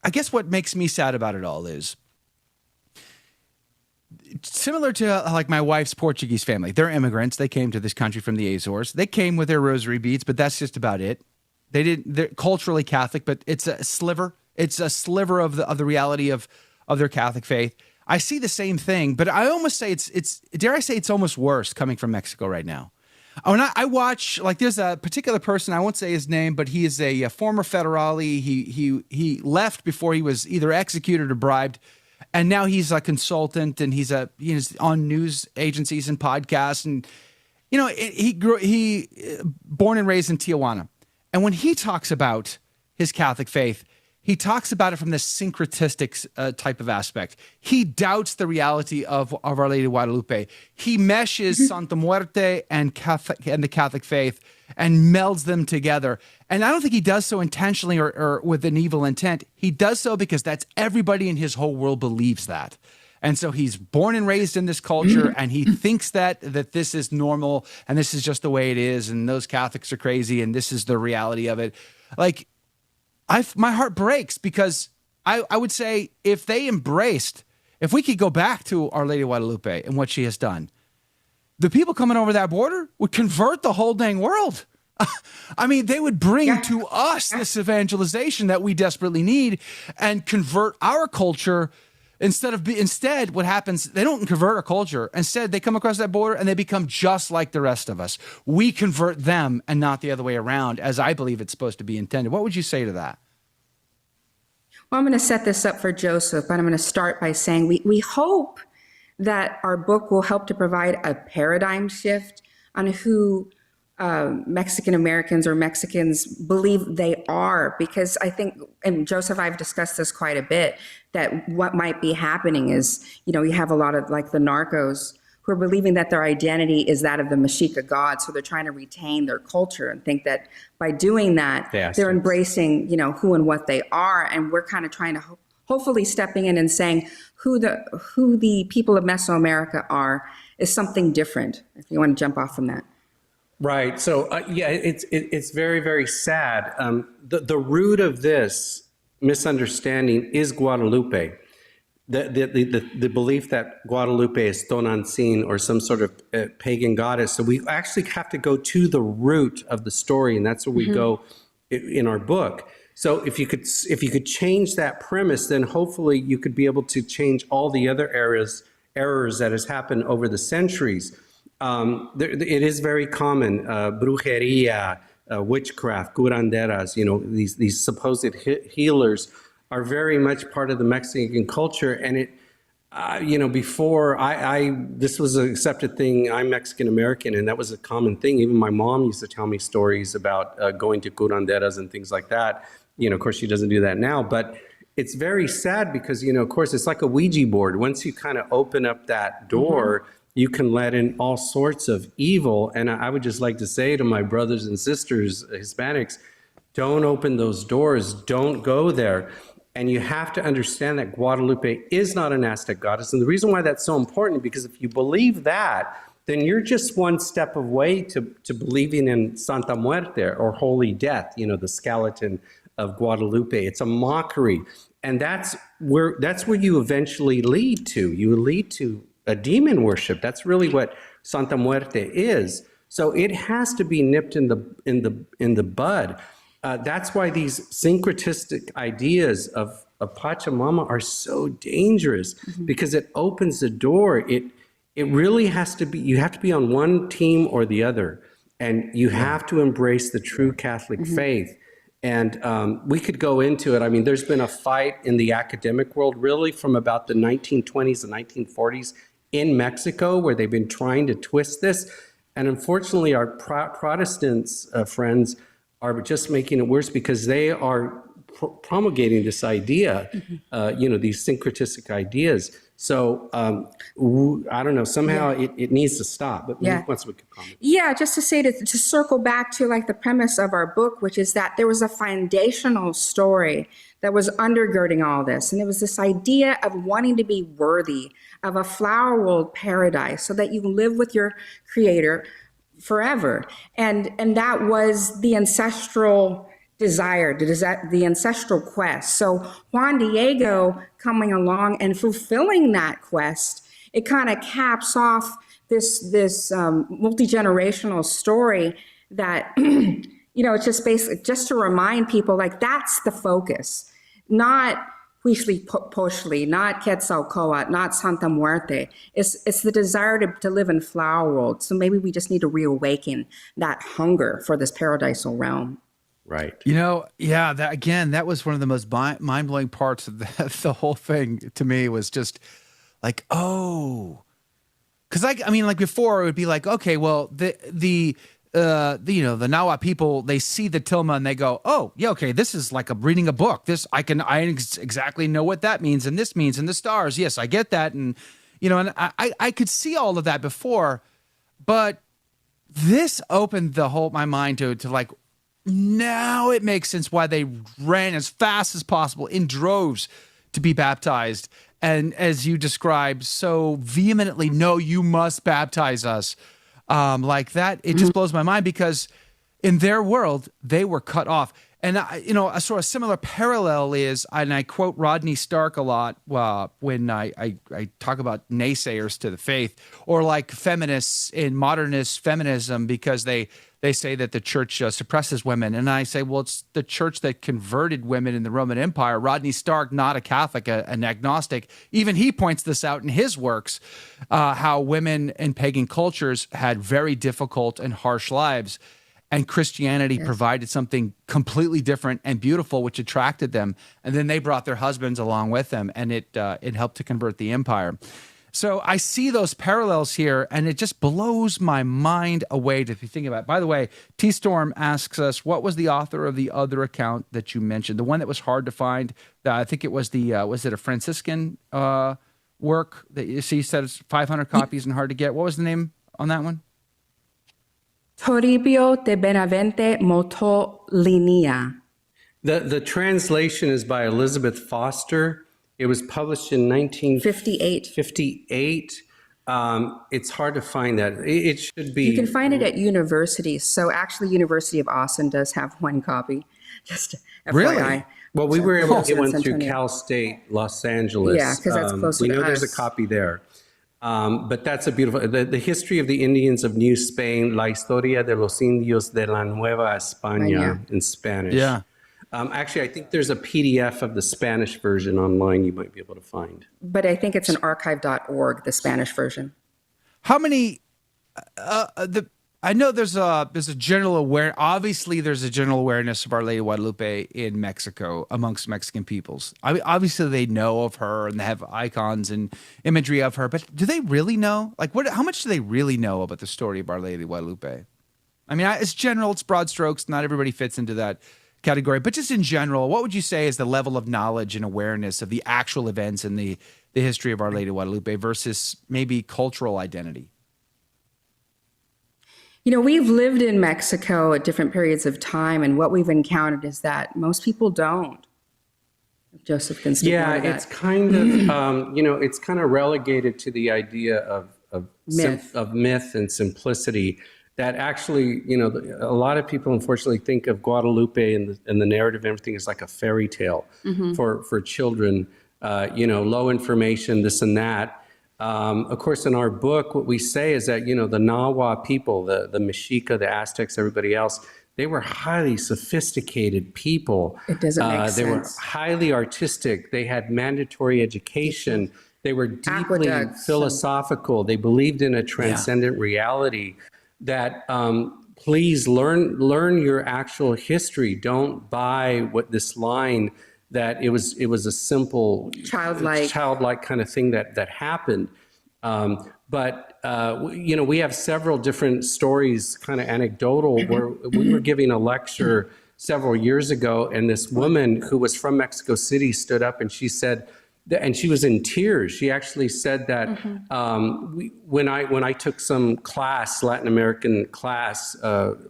I guess what makes me sad about it all is, similar to like my wife's Portuguese family. They're immigrants. They came to this country from the Azores. They came with their rosary beads, but that's just about it. They're culturally Catholic, but it's a sliver. It's a sliver of the reality of their Catholic faith. I see the same thing, but I almost say it's dare I say it's almost worse coming from Mexico right now. When I watch, like, there's a particular person, I won't say his name, but he is a former federale. He left before he was either executed or bribed. And now he's a consultant, and he's on news agencies and podcasts. And, he born and raised in Tijuana. And when he talks about his Catholic faith, he talks about it from the syncretistic type of aspect. He doubts the reality of Our Lady of Guadalupe. He meshes Santa Muerte and the Catholic faith and melds them together. And I don't think he does so intentionally or with an evil intent. He does so because that's everybody in his whole world believes that. And so he's born and raised in this culture, and he thinks that this is normal and this is just the way it is, and those Catholics are crazy and this is the reality of it. Like, my heart breaks, because I would say if we could go back to Our Lady of Guadalupe and what she has done, the people coming over that border would convert the whole dang world. I mean, they would bring to us this evangelization that we desperately need and convert our culture. Instead, what happens, they don't convert our culture. Instead, they come across that border and they become just like the rest of us. We convert them and not the other way around, as I believe it's supposed to be intended. What would you say to that? Well, I'm going to set this up for Joseph, but I'm going to start by saying we hope that our book will help to provide a paradigm shift on who Mexican Americans or Mexicans believe they are, because I think, and Joseph, I've discussed this quite a bit, that what might be happening is, you have a lot of like the narcos who are believing that their identity is that of the Mexica god. So they're trying to retain their culture and think that by doing that, they're embracing, who and what they are. And we're kind of trying to hopefully stepping in and saying who the people of Mesoamerica are is something different, if you want to jump off from that. Right. So, it's very, very sad. The root of this misunderstanding is Guadalupe. The belief that Guadalupe is Tonantzin or some sort of pagan goddess. So we actually have to go to the root of the story, and that's where we go in our book. So if you could change that premise, then hopefully you could be able to change all the other errors that has happened over the centuries. It is very common, brujeria, witchcraft, curanderas, these supposed healers are very much part of the Mexican culture. And it, before this was an accepted thing. I'm Mexican American, and that was a common thing. Even my mom used to tell me stories about going to curanderas and things like that. Of course, she doesn't do that now, but it's very sad because, of course, it's like a Ouija board. Once you kind of open up that door, you can let in all sorts of evil. And I would just like to say to my brothers and sisters, Hispanics, don't open those doors. Don't go there. And you have to understand that Guadalupe is not an Aztec goddess. And the reason why that's so important, because if you believe that, then you're just one step away to believing in Santa Muerte or Holy Death, the skeleton of Guadalupe. It's a mockery. And that's where you eventually lead to. You lead to a demon worship. That's really what Santa Muerte is. So it has to be nipped in the bud. That's why these syncretistic ideas of Pachamama are so dangerous, because it opens the door. It really has to be, you have to be on one team or the other, and you have to embrace the true Catholic faith. And we could go into it. I mean, there's been a fight in the academic world really from about the 1920s and 1940s in Mexico, where they've been trying to twist this. And unfortunately, our Protestants friends are just making it worse, because they are promulgating this idea, these syncretistic ideas. So I don't know, somehow it needs to stop. But once we could comment. Yeah, just to say, to circle back to like the premise of our book, which is that there was a foundational story that was undergirding all this. And it was this idea of wanting to be worthy of a flower world paradise so that you live with your creator forever. And that was the ancestral desire, the ancestral quest. So Juan Diego coming along and fulfilling that quest, it kind of caps off this multi-generational story that, it's just basically just to remind people, like, that's the focus, not Huitzilopochtli, not Quetzalcoatl, not Santa Muerte. It's the desire to live in flower world. So maybe we just need to reawaken that hunger for this paradisal realm. Right. That was one of the most mind-blowing parts of the whole thing to me, was just like, oh, because like before it would be like, okay, well, the Nahua people, they see the tilma and they go, oh, yeah, okay, this is like reading a book. I exactly know what that means, and this means, and the stars. Yes, I get that, and and I could see all of that before, but this opened my mind to like. Now it makes sense why they ran as fast as possible in droves to be baptized. And as you described so vehemently, no, you must baptize us. Like that, it just blows my mind, because in their world, they were cut off. And, a sort of similar parallel is, and I quote Rodney Stark a lot when I talk about naysayers to the faith, or like feminists in modernist feminism, because they say that the church suppresses women. And I say, well, it's the church that converted women in the Roman Empire. Rodney Stark, not a Catholic, an agnostic, even he points this out in his works, how women in pagan cultures had very difficult and harsh lives. And Christianity provided something completely different and beautiful, which attracted them. And then they brought their husbands along with them, and it helped to convert the empire. So I see those parallels here, and it just blows my mind away to think about it. By the way, T-Storm asks us, what was the author of the other account that you mentioned? The one that was hard to find? I think it was was it a Franciscan work that you see said it's 500 copies and hard to get? What was the name on that one? Toribio de Benavente Motolinia. The translation is by Elizabeth Foster. It was published in 1958. It's hard to find that. It should be. You can find it at universities. So actually, University of Austin does have one copy. Just FYI. Really? Well, we were able to get one through Cal State, Los Angeles. Yeah, because that's closer we to know us. There's a copy there. But that's a beautiful, the history of the Indians of New Spain, La Historia de los Indios de la Nueva España in Spanish. Yeah. Actually, I think there's a PDF of the Spanish version online you might be able to find. But I think it's an archive.org, the Spanish version. How many, I know there's a general awareness, obviously there's a general awareness of Our Lady of Guadalupe in Mexico amongst Mexican peoples. Obviously they know of her and they have icons and imagery of her, but do they really know? Like how much do they really know about the story of Our Lady of Guadalupe? I mean, it's general, it's broad strokes, not everybody fits into that category, but just in general, what would you say is the level of knowledge and awareness of the actual events in the history of Our Lady of Guadalupe versus maybe cultural identity? We've lived in Mexico at different periods of time, and what we've encountered is that most people don't. Joseph can speak more to that. It's kind of, it's kind of relegated to the idea of myth and simplicity. That actually, a lot of people unfortunately think of Guadalupe and the narrative and everything is like a fairy tale for children, low information, this and that. Of course, in our book, what we say is that, the Nahua people, the Mexica, the Aztecs, everybody else, they were highly sophisticated people. It doesn't make sense. They were highly artistic. They had mandatory education. They were deeply philosophical. They believed in a transcendent reality that please learn your actual history. Don't buy what this line that it was a simple childlike kind of thing that happened. But we have several different stories, kind of anecdotal, where we were giving a lecture several years ago, and this woman who was from Mexico City stood up and she said, and she was in tears. She actually said that when I took some class, Latin American class,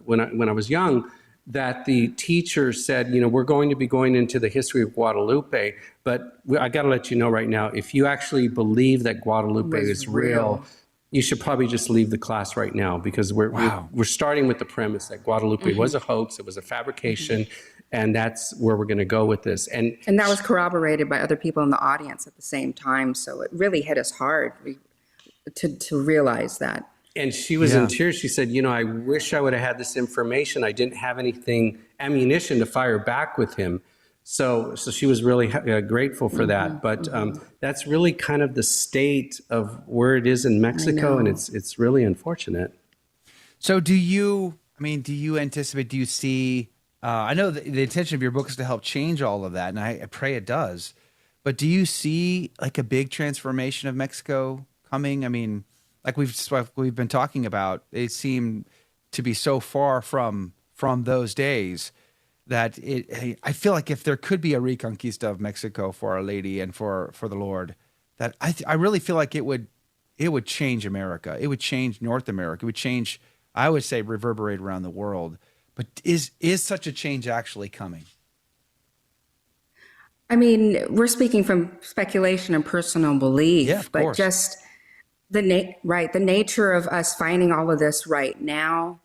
when I was young, that the teacher said, we're going to be going into the history of Guadalupe, but I got to let you know right now, if you actually believe that Guadalupe is real, you should probably just leave the class right now, because we're starting with the premise that Guadalupe was a hoax, it was a fabrication, and that's where we're going to go with this. And that was corroborated by other people in the audience at the same time, so it really hit us hard to realize that. And she was in tears. She said, I wish I would have had this information. I didn't have ammunition to fire back with him. So she was really grateful for that. But that's really kind of the state of where it is in Mexico, and it's really unfortunate. So do you anticipate, do you see, I know the intention of your book is to help change all of that, and I pray it does, but do you see like a big transformation of Mexico coming? I mean, like we've been talking about, they seem to be so far from those days that I feel like if there could be a reconquista of Mexico for Our Lady and for the Lord, that I really feel like it would change America. It would change North America. It would change, I would say, reverberate around the world. But is such a change actually coming? I mean, we're speaking from speculation and personal belief, but course. Just the nature of us finding all of this right now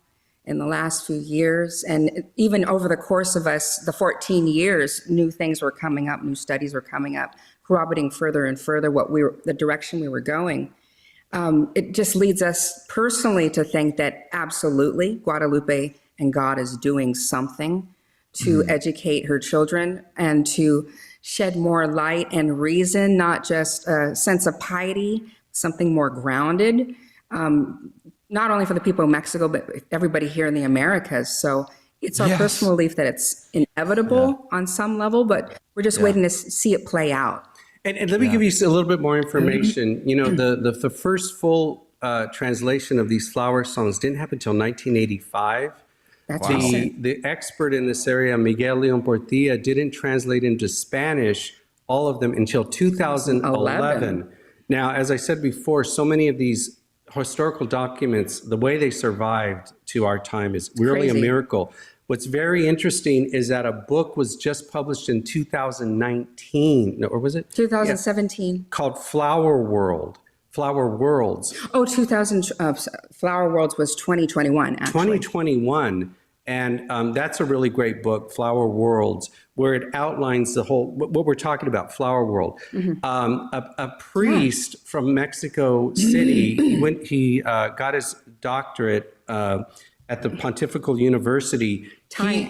in the last few years, and even over the course of the 14 years, new things were coming up, new studies were coming up, corroborating further and further the direction we were going. It just leads us personally to think that absolutely Guadalupe and God is doing something to educate her children and to shed more light and reason, not just a sense of piety, something more grounded, not only for the people of Mexico, but everybody here in the Americas. So it's our personal belief that it's inevitable on some level, but we're just waiting to see it play out. And let me give you a little bit more information. The first full translation of these flower songs didn't happen until 1985. That's the expert in this area, Miguel Leon Portilla, didn't translate into Spanish all of them until 2011. Now, as I said before, so many of these historical documents, the way they survived to our time is really a miracle. What's very interesting is that a book was just published in 2019, or was it? 2017. Called Flower Worlds. Oh, Flower Worlds was 2021, actually. 2021. And that's a really great book, Flower Worlds, where it outlines the whole, what we're talking about, Flower World. A priest from Mexico City, he got his doctorate at the Pontifical University. Tying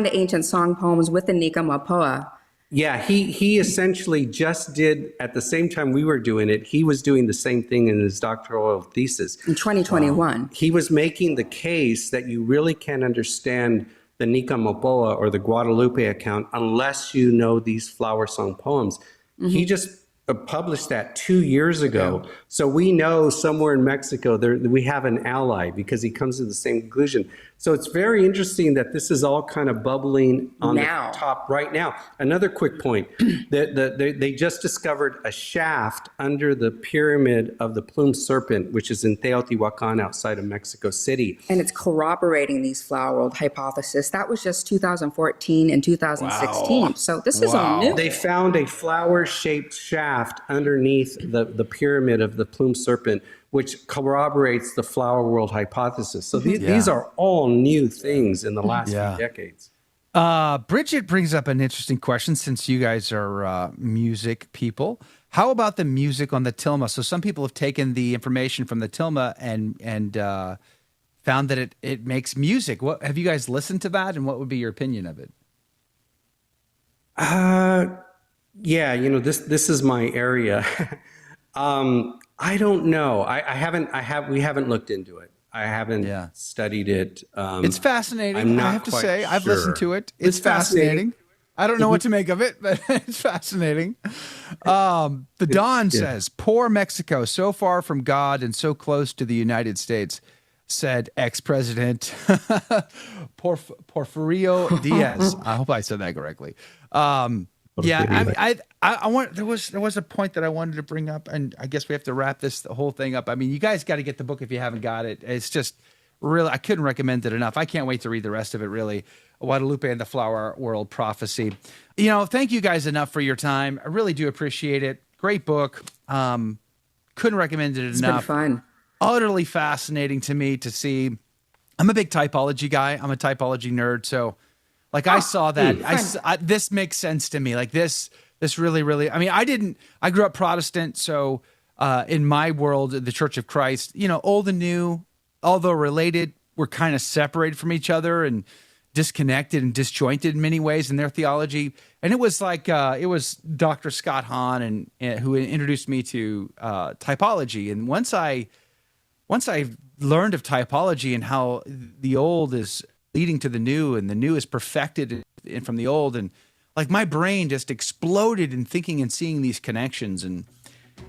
the ancient song poems with the Nika Mapoa. Yeah, he essentially just did, at the same time we were doing it, he was doing the same thing in his doctoral thesis. In 2021. He was making the case that you really can't understand the Nika Mapoa or the Guadalupe account unless you know these flower song poems. He just published that 2 years ago. So we know somewhere in Mexico we have an ally because he comes to the same conclusion. So it's very interesting that this is all kind of bubbling on the top right now. Another quick point, they just discovered a shaft under the pyramid of the plumed serpent, which is in Teotihuacan outside of Mexico City. And it's corroborating these flower world hypothesis. That was just 2014 and 2016. Wow. So this is all new. They found a flower-shaped shaft underneath the pyramid of the plumed serpent, which corroborates the flower world hypothesis. So these are all new things in the last few decades. Bridget brings up an interesting question since you guys are music people. How about the music on the tilma? So some people have taken the information from the tilma and found that it makes music. What have you guys listened to that, and what would be your opinion of it? Yeah, this is my area. I don't know. We haven't looked into it. I haven't studied it. It's fascinating. I'm not I have to quite say, I've sure. listened to it. It's fascinating. I don't know what to make of it, but it's fascinating. The Don says, "Poor Mexico, so far from God and so close to the United States," said ex-president Porfirio Diaz. I hope I said that correctly. I want. There was a point that I wanted to bring up, and I guess we have to wrap the whole thing up. I mean, you guys got to get the book if you haven't got it. It's just really, I couldn't recommend it enough. I can't wait to read the rest of it. Really, Guadalupe and the Flower World Prophecy. Thank you guys enough for your time. I really do appreciate it. Great book. Couldn't recommend it enough. It's been fun. Utterly fascinating to me to see. I'm a big typology guy. I'm a typology nerd. So, I saw that. This makes sense to me. This really. I mean, I grew up Protestant. So, in my world, the Church of Christ, old and new, although related, were kind of separated from each other and disconnected and disjointed in many ways in their theology. And it was it was Dr. Scott Hahn and who introduced me to typology. And once I learned of typology and how the old is leading to the new and the new is perfected from the old, and my brain just exploded in thinking and seeing these connections. And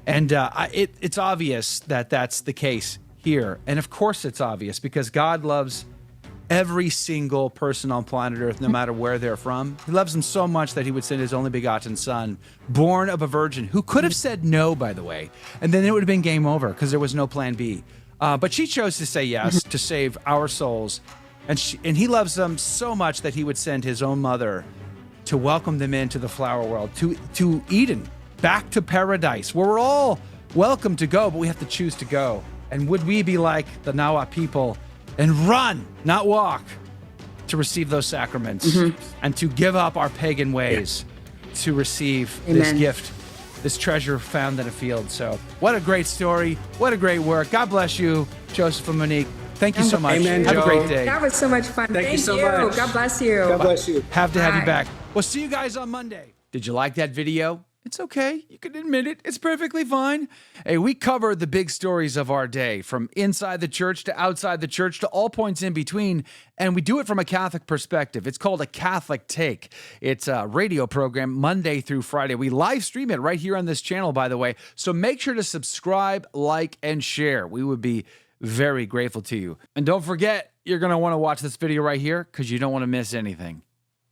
it's obvious that that's the case here. And of course it's obvious because God loves every single person on planet Earth, no matter where they're from. He loves them so much that he would send his only begotten son, born of a virgin, who could have said no, by the way, and then it would have been game over because there was no plan B. But she chose to say yes to save our souls. And he loves them so much that he would send his own mother to welcome them into the flower world, to Eden, back to paradise, where we're all welcome to go, but we have to choose to go. And would we be like the Nawa people and run, not walk, to receive those sacraments and to give up our pagan ways to receive this gift, this treasure found in a field? So what a great story. What a great work. God bless you, Joseph and Monique. Thank you so much. Amen, Have Joe. a great day. That was so much fun. Thank you so much. God bless you. God bless you. Have to have you Bye. back. We'll see you guys on Monday. Did you like that video? It's okay. You can admit it. It's perfectly fine. Hey, we cover the big stories of our day, from inside the church to outside the church to all points in between, and we do it from a Catholic perspective. It's called A Catholic Take. It's a radio program Monday through Friday. We live stream it right here on this channel, by the way, so make sure to subscribe, like, and share. We would be very grateful to you. And don't forget, you're going to want to watch this video right here because you don't want to miss anything.